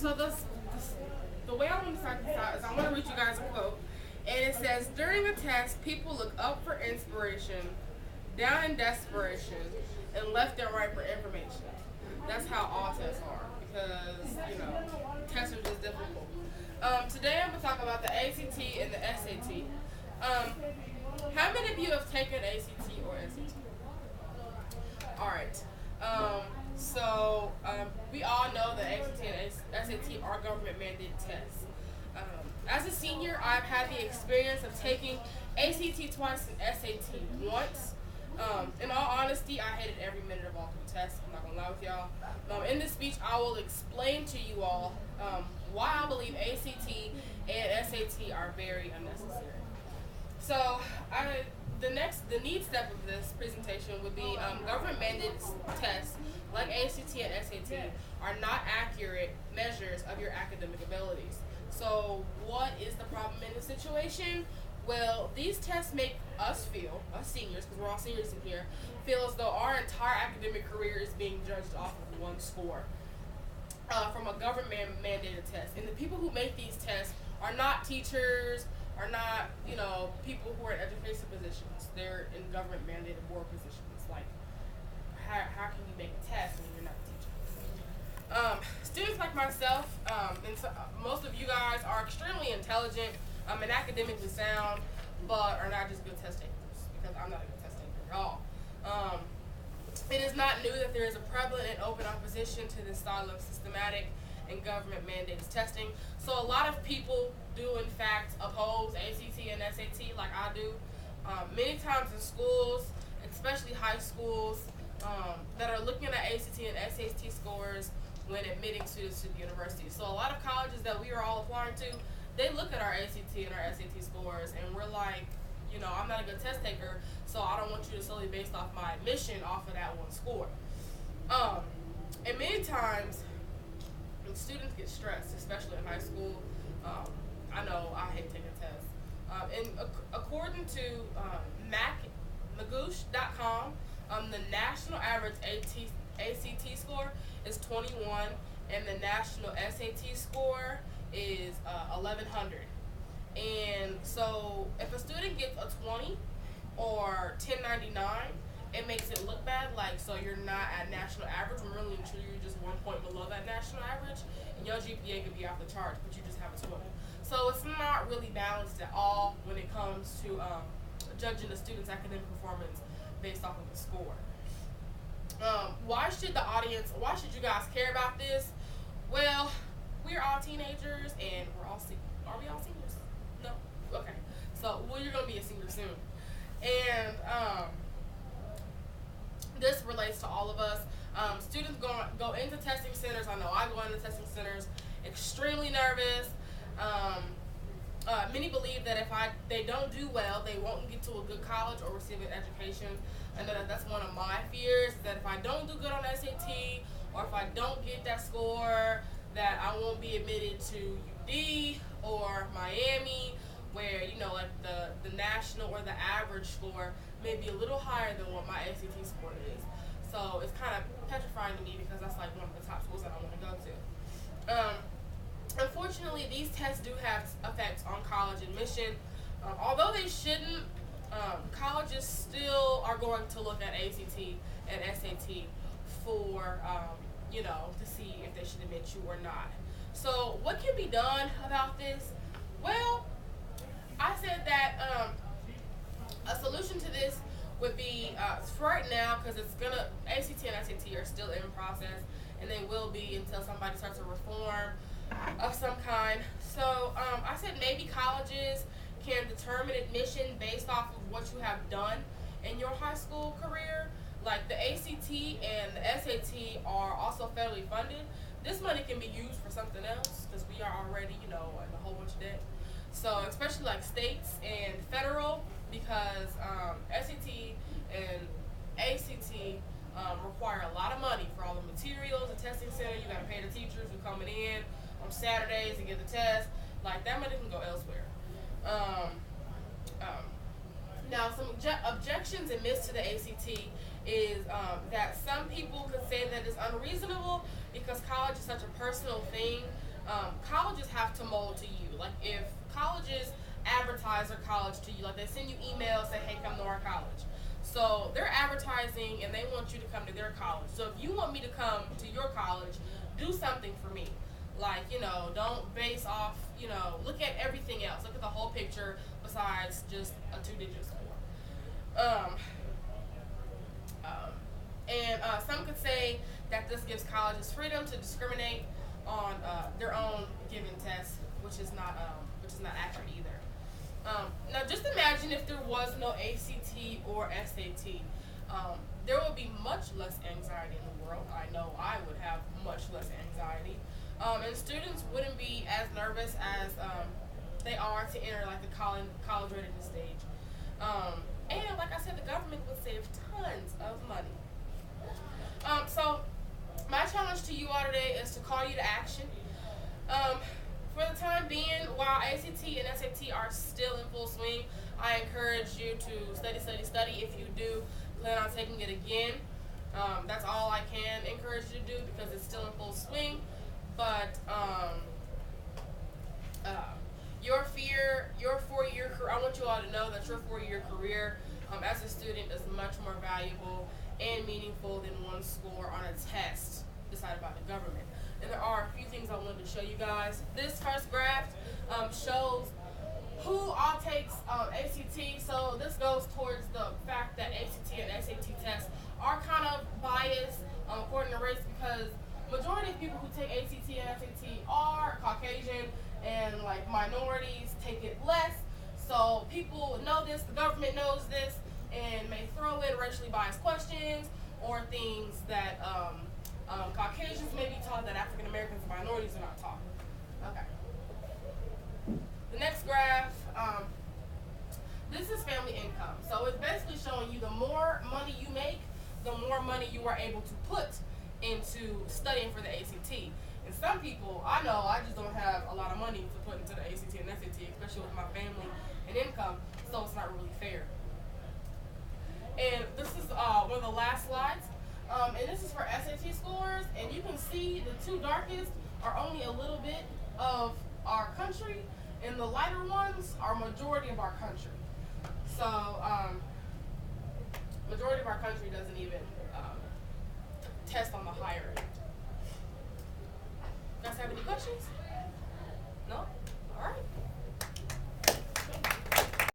So the way I want to start this out is I want to read you guys a quote, and it says, "During a test, people look up for inspiration, down in desperation, and left and right for information." That's how all tests are, because tests are just difficult. Today I'm gonna talk about the ACT and the SAT. How many of you have taken ACT or SAT? All right. We all know that ACT and SAT are government mandated tests. As a senior, I've had the experience of taking ACT twice and SAT once. In all honesty, I hated every minute of all three tests. I'm not gonna lie with y'all. In this speech, I will explain to you all why I believe ACT and SAT are very unnecessary. So, the need step of this presentation would be government mandated tests like ACT and SAT are not accurate measures of your academic abilities. So, what is the problem in this situation? Well, these tests make us seniors, because we're all seniors in here, feel as though our entire academic career is being judged off of one score from a government mandated test. And the people who make these tests are not teachers, are not, people who are in education positions. They're in government mandated board positions. Like, how can you make a test when you're not a teacher? Students like myself, and most of you guys are extremely intelligent and academically sound, but are not just good test takers, because I'm not a good test taker at all. It is not new that there is a prevalent and open opposition to this style of systematic and government mandated testing. So a lot of people do in fact oppose ACT and SAT like I do. Many times in schools, especially high schools, that are looking at ACT and SAT scores when admitting students to the university. So a lot of colleges that we are all applying to, they look at our ACT and our SAT scores, and we're like, I'm not a good test taker, so I don't want you to solely based off my admission off of that one score. And many times, when students get stressed, especially in high school, I know I hate taking tests. According to Magoosh.com, the national average ACT score is 21, and the national SAT score is 1100. And so if a student gets a 20 or 1099, it makes it look bad, like, so you're not at national average when really and truly you're just 1 point below that national average, and your GPA could be off the charts, but you just have a 20. So it's not really balanced at all when it comes to judging a student's academic performance based off of the score. Why should you guys care about this? Well, we're all teenagers, and are we all seniors? No? Okay. So, you're going to be a senior soon. And this relates to all of us. Students go into testing centers. I know I go into testing centers extremely nervous. Many believe that if they don't do well, they won't get to a good college or receive an education. I know that's one of my fears, that if I don't do good on SAT, or if I don't get that score, that I won't be admitted to UD or Miami, where, like the national or the average score may be a little higher than what my ACT score is. So it's kind of petrifying to me, because that's like one of the top schools that I want to go to. Unfortunately, these tests do have effects on college admission. Although they shouldn't, colleges still are going to look at ACT and SAT for, to see if they should admit you or not. So what can be done about this? Well, I said that a solution to this would be, for right now, because ACT and SAT are still in process, and they will be until somebody starts a reform of some kind. So I said maybe colleges can determine admission based off of what you have done in your high school career. Like the ACT and the SAT are also federally funded. This money can be used for something else, because we are already, in a whole bunch of debt. So especially like states and federal, because SAT and ACT require a lot of money for all the materials, the testing center. You got to pay the teachers who coming in on Saturdays to get the test. Like, that money can go elsewhere. Now, some objections and myths to the ACT is that some people could say that it's unreasonable because college is such a personal thing Colleges have to mold to you. Like if colleges advertise their college to you, like they send you emails say, "Hey, come to our college." So they're advertising and they want you to come to their college. So if you want me to come to your college, do something for me. Like, don't base off, look at everything else. Look at the whole picture besides just a two-digit score. Some could say that this gives colleges freedom to discriminate on their own given tests, which is not accurate either. Now, just imagine if there was no ACT or SAT. There would be much less anxiety in the world. I know I would have much less anxiety. And students wouldn't be as nervous as they are to enter like the college readiness stage. And like I said, the government would save tons of money. So my challenge to you all today is to call you to action. For the time being, while ACT and SAT are still in full swing, I encourage you to study, study, study. If you do plan on taking it again, that's all I can encourage you to do because it's still in full swing. But your 4-year career, I want you all to know that your 4-year career as a student is much more valuable and meaningful than one score on a test decided by the government. And there are a few things I wanted to show you guys. This first graph shows who all takes ACT. So this goes towards the fact that ACT and SAT tests are kind of biased according to race because majority of people who take ACT and SAT are Caucasian and like minorities take it less. So people know this, the government knows this, and may throw in racially biased questions or things that Caucasians may be taught that African Americans and minorities are not taught. Okay. The next graph, this is family income. So it's basically showing you the more money you make, the more money you are able to put into studying for the ACT. And some people, I know, I just don't have a lot of money to put into the ACT and SAT, especially with my family and income, so it's not really fair. And this is one of the last slides. And this is for SAT scores, and you can see the two darkest are only a little bit of our country, and the lighter ones are majority of our country. So, majority of our country doesn't even test on the higher end. You guys have any questions?